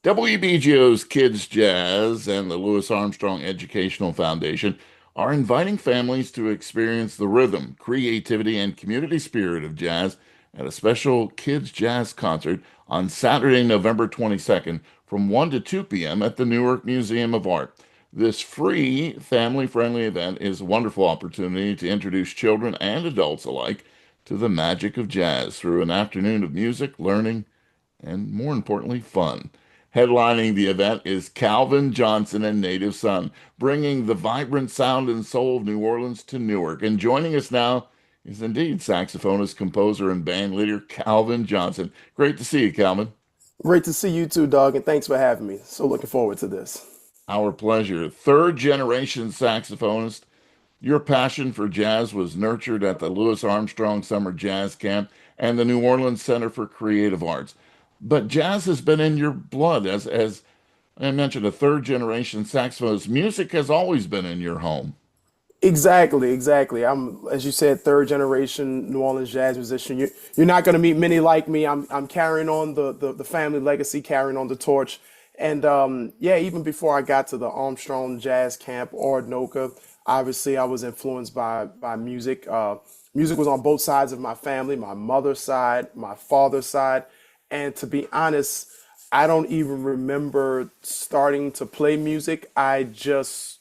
WBGO's Kids Jazz and the Louis Armstrong Educational Foundation are inviting families to experience the rhythm, creativity, and community spirit of jazz at a special Kids Jazz Concert on Saturday, November 22nd from 1 to 2 p.m. at the Newark Museum of Art. This free, family-friendly event is a wonderful opportunity to introduce children and adults alike to the magic of jazz through an afternoon of music, learning, and more importantly, fun. Headlining the event is Calvin Johnson and Native Son, bringing the vibrant sound and soul of New Orleans to Newark. And joining us now is indeed saxophonist, composer, and band leader Calvin Johnson. Great to see you, Calvin. Great to see you too, Doug, and thanks for having me. So looking forward to this. Our pleasure. Third generation saxophonist, your passion for jazz was nurtured at the Louis Armstrong Summer Jazz Camp and the New Orleans Center for Creative Arts. But jazz has been in your blood as I mentioned, a third generation saxophonist. Music has always been in your home. Exactly. I'm, as you said, third generation New Orleans jazz musician. You're not going to meet many like me. I'm carrying on the family legacy, carrying on the torch. And yeah, even before I got to the Armstrong Jazz Camp or Noka, obviously I was influenced by music. Music was on both sides of my family, my mother's side, my father's side. And to be honest, I don't even remember starting to play music. I just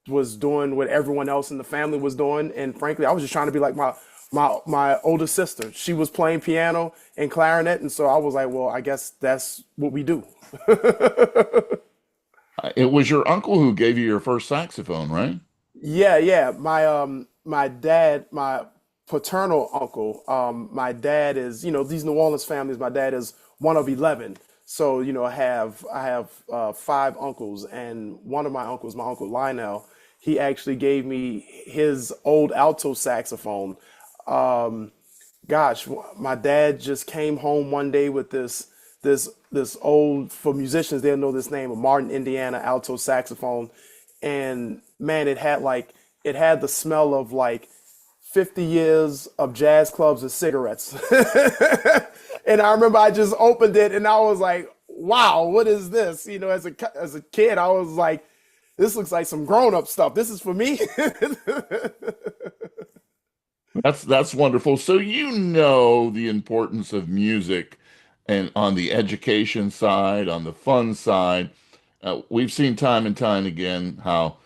was doing what everyone else in the family was doing, and frankly, I was just trying to be like my older sister. She was playing piano and clarinet, and so I was like, well, I guess that's what we do. It was your uncle who gave you your first saxophone, right? Yeah. My dad, my paternal uncle, my dad is, these New Orleans families, my dad is one of 11. So, I have five uncles, and one of my uncles, my uncle Lionel, he actually gave me his old alto saxophone. Um, Gosh, my dad just came home one day with this old, for musicians they'll know this name, a Martin Indiana alto saxophone, and man, it had the smell of like 50 years of jazz clubs and cigarettes. And I remember I just opened it and I was like, wow, what is this? As a kid, I was like, this looks like some grown-up stuff. This is for me. That's wonderful. So you know the importance of music and on the education side, on the fun side. We've seen time and time again how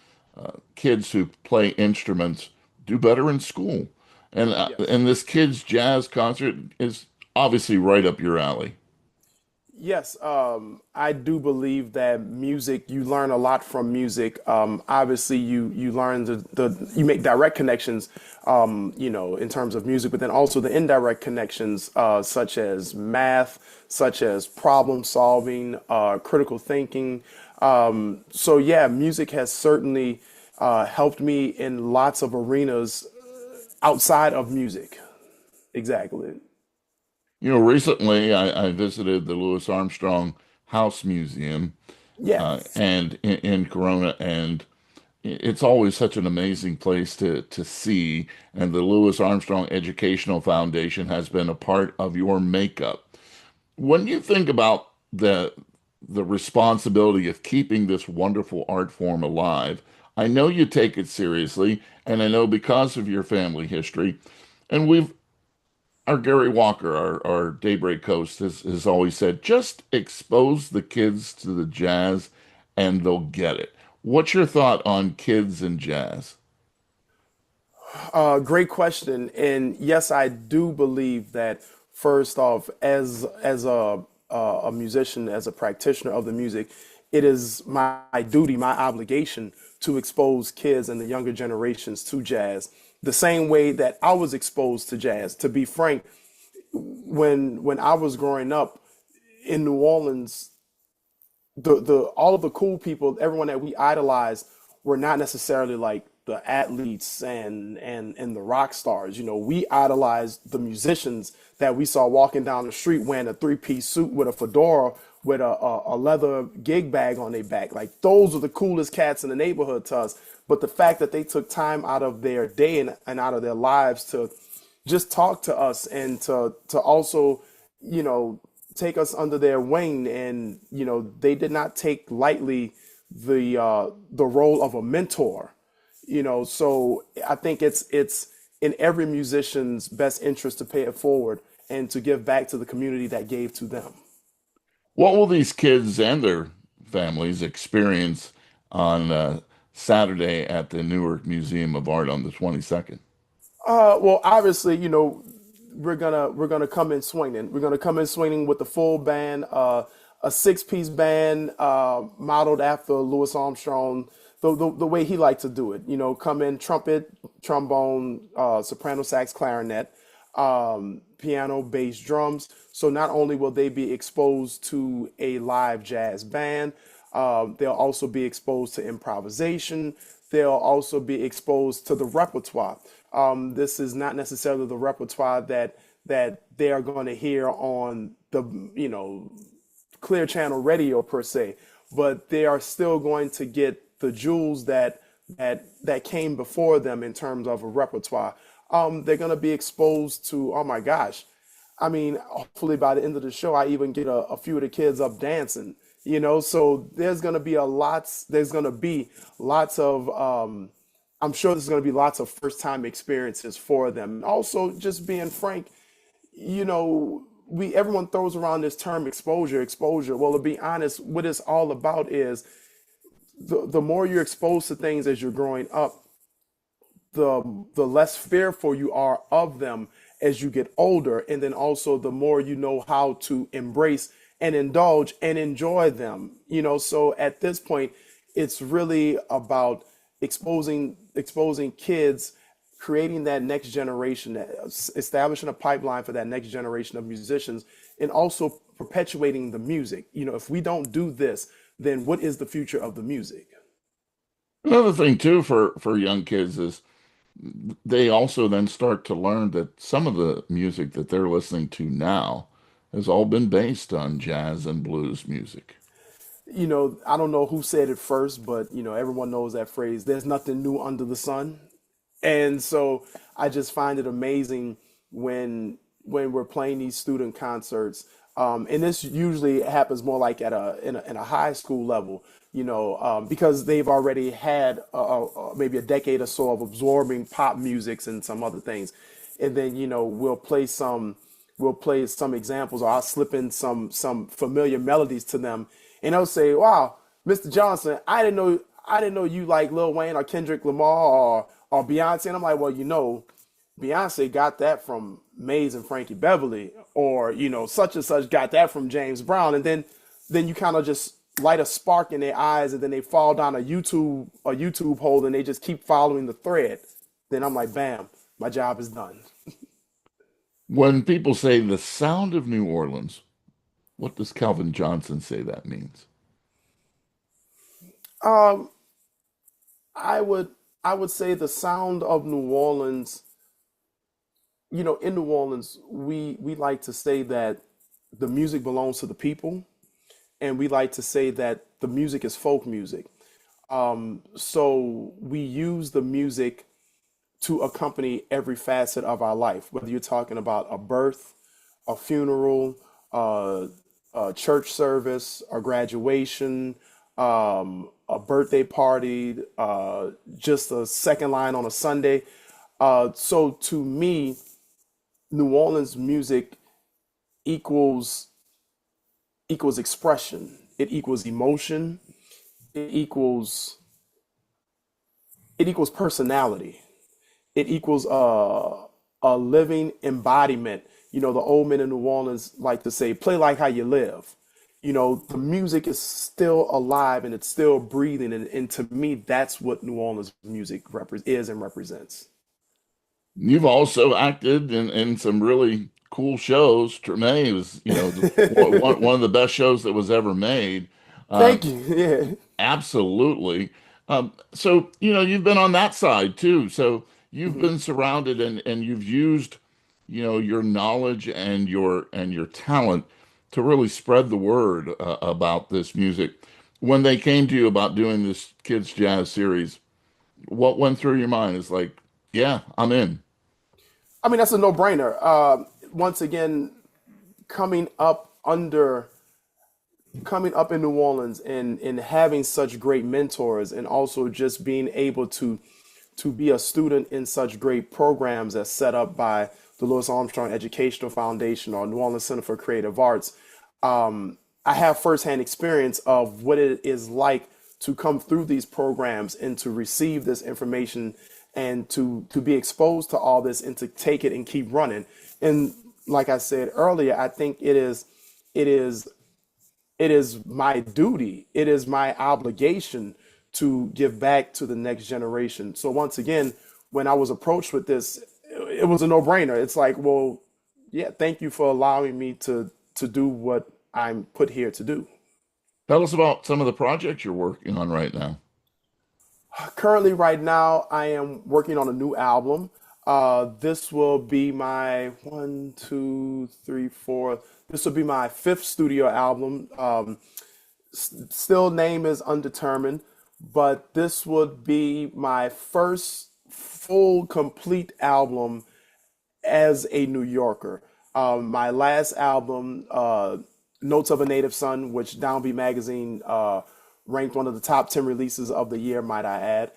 kids who play instruments do better in school. Yes. And this kids jazz concert is obviously right up your alley. Yes, I do believe that music, you learn a lot from music. Obviously, you learn you make direct connections, in terms of music, but then also the indirect connections, such as math, such as problem solving, critical thinking. So yeah, music has certainly helped me in lots of arenas outside of music. Exactly. Recently I visited the Louis Armstrong House Museum Yes. and in Corona, and it's always such an amazing place to see. And the Louis Armstrong Educational Foundation has been a part of your makeup. When you think about the responsibility of keeping this wonderful art form alive, I know you take it seriously, and I know because of your family history, and our Gary Walker, our Daybreak host, has always said, just expose the kids to the jazz and they'll get it. What's your thought on kids and jazz? Great question. And yes, I do believe that first off, as a musician, as a practitioner of the music, it is my duty, my obligation to expose kids and the younger generations to jazz the same way that I was exposed to jazz. To be frank, when I was growing up in New Orleans, the all of the cool people, everyone that we idolized, were not necessarily like the athletes and the rock stars. We idolized the musicians that we saw walking down the street wearing a three-piece suit with a fedora with a leather gig bag on their back. Like those are the coolest cats in the neighborhood to us. But the fact that they took time out of their day and out of their lives to just talk to us and to also, you know, take us under their wing, and they did not take lightly the role of a mentor. So I think it's in every musician's best interest to pay it forward and to give back to the community that gave to them. What will these kids and their families experience on Saturday at the Newark Museum of Art on the 22nd? Well, obviously, we're gonna come in swinging. We're gonna come in swinging with the full band, a six-piece band, modeled after Louis Armstrong, the way he liked to do it. Come in trumpet, trombone, soprano sax, clarinet, piano, bass, drums. So not only will they be exposed to a live jazz band, they'll also be exposed to improvisation. They'll also be exposed to the repertoire. This is not necessarily the repertoire that they are going to hear on the clear channel radio per se, but they are still going to get the jewels that came before them in terms of a repertoire. They're going to be exposed to, oh my gosh, I mean, hopefully by the end of the show, I even get a few of the kids up dancing. So there's going to be lots of, I'm sure there's going to be lots of first time experiences for them. Also, just being frank, everyone throws around this term exposure. Well, to be honest, what it's all about is the more you're exposed to things as you're growing up, the less fearful you are of them as you get older, and then also the more you know how to embrace and indulge and enjoy them. So at this point, it's really about exposing kids, creating that next generation, establishing a pipeline for that next generation of musicians, and also perpetuating the music. If we don't do this, then what is the future of the music? Another thing too for young kids is they also then start to learn that some of the music that they're listening to now has all been based on jazz and blues music. I don't know who said it first, but everyone knows that phrase, there's nothing new under the sun. And so I just find it amazing when we're playing these student concerts. And this usually happens more like in a high school level, because they've already had maybe a decade or so of absorbing pop musics and some other things. And then, we'll play some examples, or I'll slip in some familiar melodies to them, and they'll say, "Wow, Mr. Johnson, I didn't know you like Lil Wayne or Kendrick Lamar or Beyonce." And I'm like, "Well, Beyonce got that from Maze and Frankie Beverly, or such and such got that from James Brown." And then you kind of just light a spark in their eyes, and then they fall down a YouTube hole, and they just keep following the thread. Then I'm like, bam, my job is done. When people say the sound of New Orleans, what does Calvin Johnson say that means? Um, I would I would say the sound of New Orleans, in New Orleans, we like to say that the music belongs to the people, and we like to say that the music is folk music. So we use the music to accompany every facet of our life, whether you're talking about a birth, a funeral, a church service, a graduation, a birthday party, just a second line on a Sunday. So to me, New Orleans music equals expression. It equals emotion. It equals personality. It equals a living embodiment. The old men in New Orleans like to say, play like how you live. The music is still alive and it's still breathing. And to me, that's what New Orleans music is and represents. You've also acted in some really cool shows. Treme was, one of the best shows that was ever made. Uh, Thank you. Yeah. Absolutely. So, you've been on that side too. So you've been surrounded and you've used, your knowledge and your talent to really spread the word about this music. When they came to you about doing this kids jazz series, what went through your mind? Is like, yeah, I'm in. I mean, that's a no-brainer. Once again, coming up under coming up in New Orleans and having such great mentors, and also just being able to be a student in such great programs that's set up by the Louis Armstrong Educational Foundation or New Orleans Center for Creative Arts. I have firsthand experience of what it is like to come through these programs and to receive this information and to be exposed to all this and to take it and keep running. And like I said earlier, I think it is it is my duty, it is my obligation to give back to the next generation. So once again, when I was approached with this, it was a no-brainer. It's like, well, yeah, thank you for allowing me to do what I'm put here to do. Tell us about some of the projects you're working on right now. Currently, right now, I am working on a new album. This will be my one, two, three, four. This will be my fifth studio album. Still, name is undetermined, but this would be my first full, complete album as a New Yorker. My last album, Notes of a Native Son, which Downbeat Magazine ranked one of the top 10 releases of the year, might I add.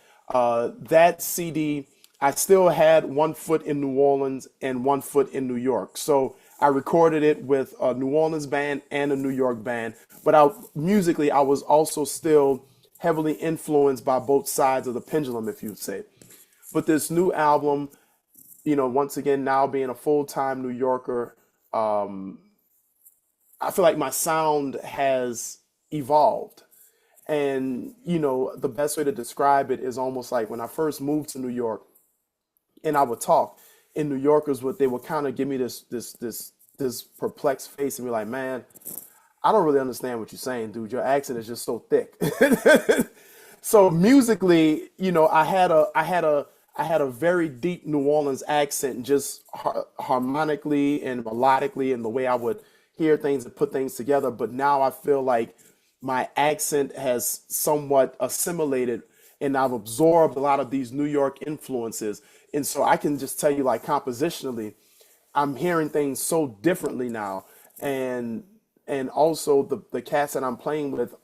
That CD, I still had one foot in New Orleans and one foot in New York. So I recorded it with a New Orleans band and a New York band. But musically, I was also still heavily influenced by both sides of the pendulum, if you'd say. But this new album, once again, now being a full-time New Yorker, I feel like my sound has evolved. And, the best way to describe it is almost like when I first moved to New York and I would talk, and New Yorkers would they would kind of give me this perplexed face and be like, man, I don't really understand what you're saying, dude. Your accent is just so thick. So musically, I had a very deep New Orleans accent, just harmonically and melodically, and the way I would hear things and put things together. But now I feel like my accent has somewhat assimilated, and I've absorbed a lot of these New York influences. And so I can just tell you, like compositionally, I'm hearing things so differently now, and also the cast that I'm playing with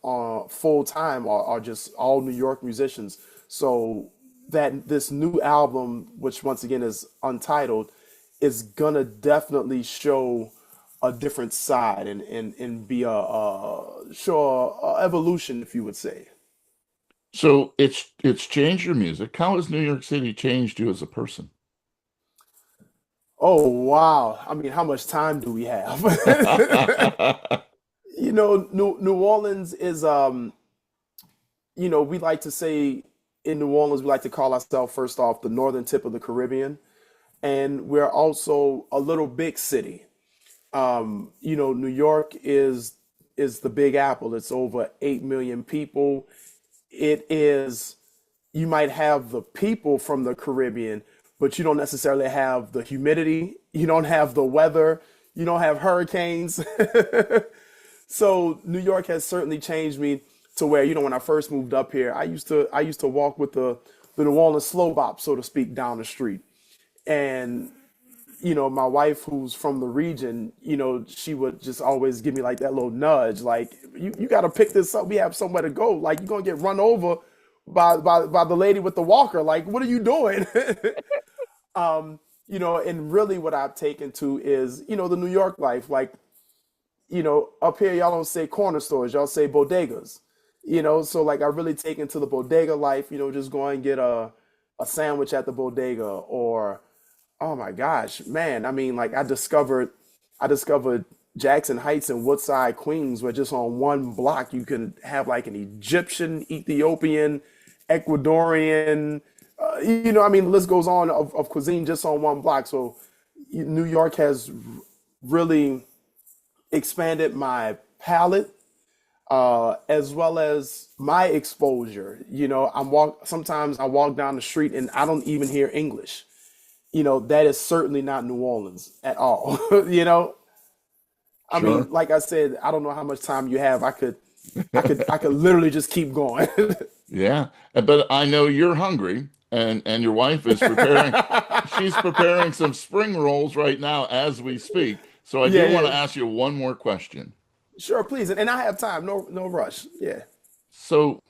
full time are just all New York musicians. So that this new album, which once again is untitled, is gonna definitely show a different side and be show a evolution, if you would say. So it's changed your music. How has New York City changed you as a person? Oh wow! I mean, how much time do we have? New Orleans is we like to say in New Orleans we like to call ourselves first off the northern tip of the Caribbean, and we're also a little big city. New York is the Big Apple. It's over 8 million people. It is you might have the people from the Caribbean, but you don't necessarily have the humidity. You don't have the weather. You don't have hurricanes. So New York has certainly changed me to where, when I first moved up here, I used to walk with the New Orleans slow bop, so to speak, down the street. And my wife, who's from the region, she would just always give me like that little nudge, like you got to pick this up. We have somewhere to go. Like you're gonna get run over by the lady with the walker. Like what are you doing? And really what I've taken to is the New York life. Like up here y'all don't say corner stores, y'all say bodegas. So like I really taken to the bodega life. Just go and get a sandwich at the bodega or oh my gosh, man. I mean, like I discovered Jackson Heights and Woodside, Queens, where just on one block you can have like an Egyptian, Ethiopian, Ecuadorian, I mean, the list goes on of cuisine just on one block. So New York has really expanded my palate, as well as my exposure. Sometimes I walk down the street and I don't even hear English. That is certainly not New Orleans at all. I mean, Sure. like I said, I don't know how much time you have. I could literally just keep going. Yeah. But I know you're hungry and your wife is preparing she's preparing some spring rolls right now as we speak. So I Yeah, do want yeah. to ask you one more question. Sure, please. And I have time. No rush. Yeah. So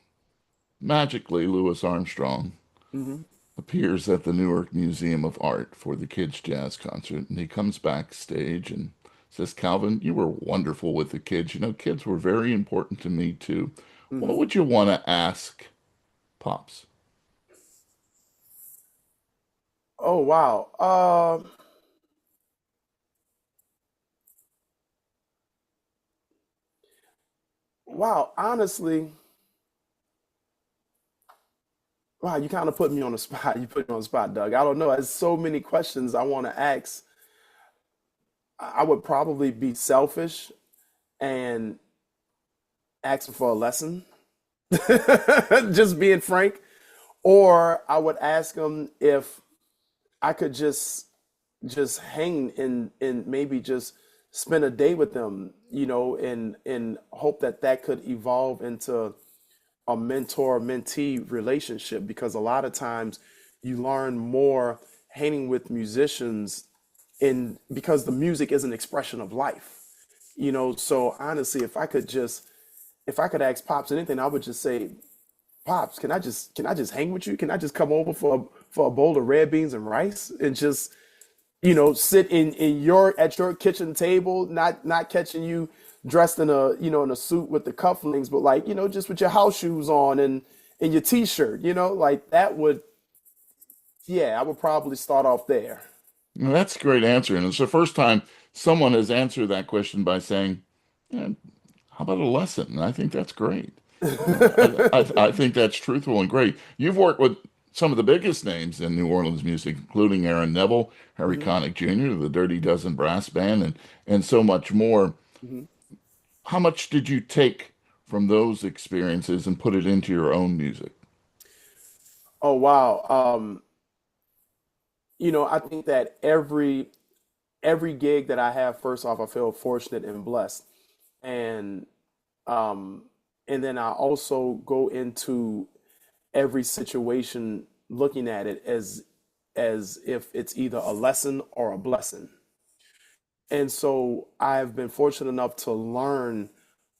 magically, Louis Armstrong Hmm. appears at the Newark Museum of Art for the Kids Jazz Concert, and he comes backstage and says, Calvin, you were wonderful with the kids. You know, kids were very important to me too. What Hmm. would you want to ask Pops? Oh wow. Wow. Honestly, wow. You kind of put me on the spot. You put me on the spot, Doug. I don't know. There's so many questions I want to ask. I would probably be selfish and ask him for a lesson. Just being frank. Or I would ask him if I could just hang and maybe just spend a day with them, and hope that that could evolve into a mentor mentee relationship, because a lot of times you learn more hanging with musicians in because the music is an expression of life. So honestly, if I could ask Pops anything, I would just say, Pops, can I just hang with you? Can I just come over for a bowl of red beans and rice and just sit in your at your kitchen table, not catching you dressed in a suit with the cufflinks, but like, just with your house shoes on and your t-shirt, like that would, yeah, I would probably start off there. Well, that's a great answer. And it's the first time someone has answered that question by saying, "Yeah, how about a lesson?" And I think that's great. I think that's truthful and great. You've worked with some of the biggest names in New Orleans music, including Aaron Neville, Harry Hmm. Connick Jr., the Dirty Dozen Brass Band, and so much more. Hmm. How much did you take from those experiences and put it into your own music? Oh wow. I think that every gig that I have, first off, I feel fortunate and blessed. And um and then I also go into every situation looking at it as if it's either a lesson or a blessing. And so I've been fortunate enough to learn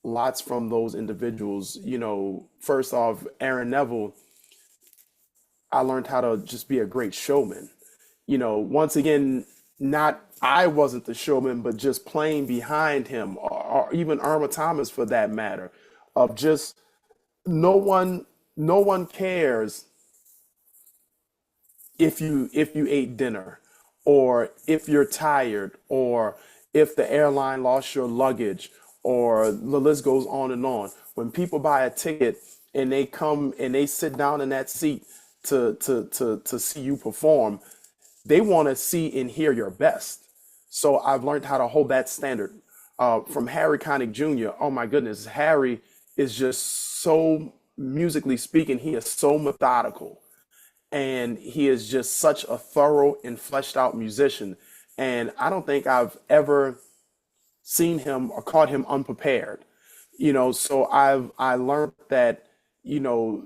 lots from those individuals. First off, Aaron Neville, I learned how to just be a great showman. Once again, not I wasn't the showman, but just playing behind him, or even Irma Thomas for that matter, of just no one no one cares if you ate dinner, or if you're tired, or if the airline lost your luggage, or the list goes on and on. When people buy a ticket and they come and they sit down in that seat to see you perform, they want to see and hear your best. So I've learned how to hold that standard. From Harry Connick Jr. Oh my goodness, Harry is just so, musically speaking, he is so methodical, and he is just such a thorough and fleshed out musician. And I don't think I've ever seen him or caught him unprepared. So I learned that, you know,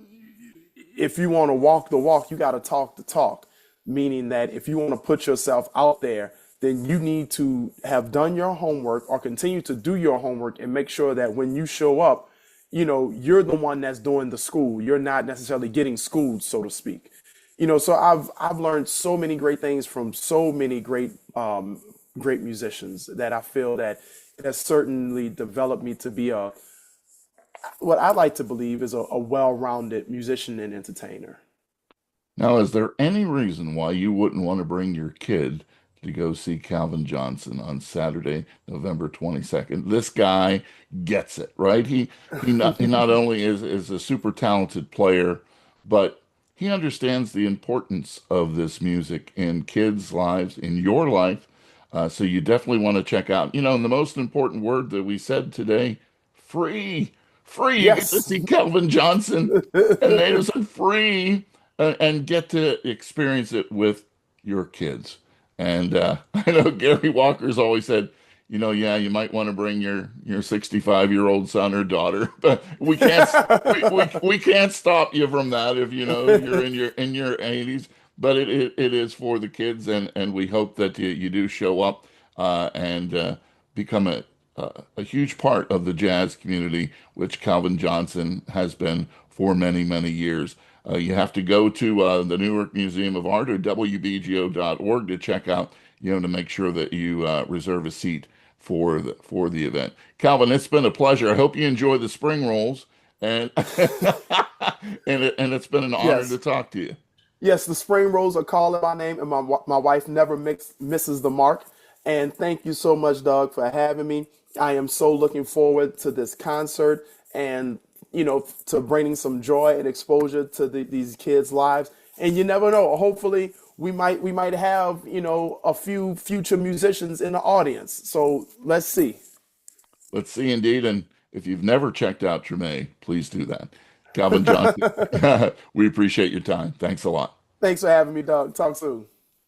if you want to walk the walk, you got to talk the talk. Meaning that if you want to put yourself out there, then you need to have done your homework or continue to do your homework and make sure that when you show up, you're the one that's doing the school. You're not necessarily getting schooled, so to speak. So I've learned so many great things from so many great musicians, that I feel that it has certainly developed me to be what I like to believe is a well-rounded musician and entertainer. Now, is there any reason why you wouldn't want to bring your kid to go see Calvin Johnson on Saturday, November 22nd? This guy gets it, right? He not only is a super talented player, but he understands the importance of this music in kids' lives, in your life. So you definitely want to check out. And the most important word that we said today, free. Free. You get to Yes. see Calvin Johnson, and they just said free, and get to experience it with your kids. And I know Gary Walker's always said, yeah, you might want to bring your 65-year-old son or daughter, but we can't stop you from that if you're in your 80s. But it is for the kids, and we hope that you do show up. and become a huge part of the jazz community, which Calvin Johnson has been for many, many years. You have to go to the Newark Museum of Art or WBGO.org to check out, to make sure that you reserve a seat for the event. Calvin, it's been a pleasure. I hope you enjoy the spring rolls, and and it's been an honor to Yes. talk to you. Yes, the spring rolls are calling my name, and my wife never misses the mark. And thank you so much, Doug, for having me. I am so looking forward to this concert and to bringing some joy and exposure to these kids' lives. And you never know. Hopefully, we might have a few future musicians in the audience. So let's see. Let's see, indeed. And if you've never checked out Treme, please do that. Calvin Johnson, we appreciate your time. Thanks a lot. Thanks for having me, Doug. Talk soon.